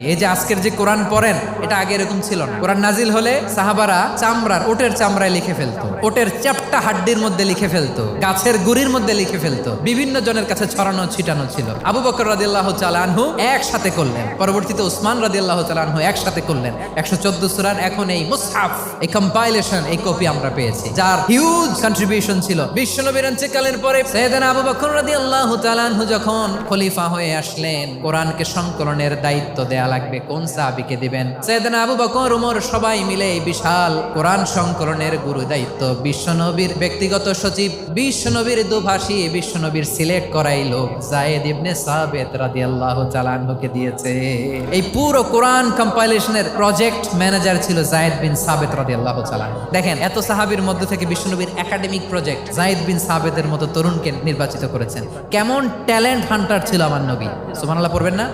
এই যে আজকের যে কোরআন পড়েন এটা আগে এরকম ছিল না। কোরআন নাজিল হলে সাহাবারা ওটের চামড়ায় লিখে ফেলতো, ওটের চ্যাপ্টা হাড্ডির মধ্যে লিখে ফেলতো, গাছের গুড়ির মধ্যে লিখে ফেলতো, বিভিন্ন জনের কাছে ছড়ানো ছিটানো ছিল। আবু বকর রাদিয়াল্লাহু তাআলা আনহু একসাথে করলেন, পরবর্তীতে উসমান রাদিয়াল্লাহু তাআলা আনহু একসাথে করলেন 114 সূরার। এখন এই মুসহাফ, এই কম্পাইলেশন, এই কপি আমরা পেয়েছি, যার হিউজ কন্ট্রিবিউশন ছিল। বিশ্বনবীর ইন্তেকালের পরে সাইয়েদনা আবু বকর রাদিয়াল্লাহু তাআলা আনহু যখন খলিফা হয়ে আসলেন, কোরআনকে সংকলনের দায়িত্ব দেয়া লাগবে, কোন সাহাবীকে দিবেন? সাইয়েদনা আবু বকর, ওমর সবাই মিলে এই বিশাল কোরআন সংকলনের গুরু দায়িত্ব বিশ্বনবীর ব্যক্তিগত সচিব, বিশ্বনবীর দুভাষী, বিশ্বনবীর সিলেক্ট করাই লোক যায়েদ ইবনে সাবিত রাদিয়াল্লাহু তাআলা আনহুকে দিয়েছে। এই পুরো কোরআন কম্পাইলেশনের প্রজেক্ট ম্যানেজার ছিল যায়েদ বিন সাবিত রাদিয়াল্লাহু তাআলা। দেখেন, এত সাহাবীর মধ্যে থেকে বিশ্বনবীর একাডেমিক প্রজেক্ট যায়েদ বিন সাবিতের মতো তরুণকে নির্বাচিত করেছেন। কেমন ট্যালেন্ট হান্টার ছিল আমার নবী, সুবহানাল্লাহ পড়বেন না?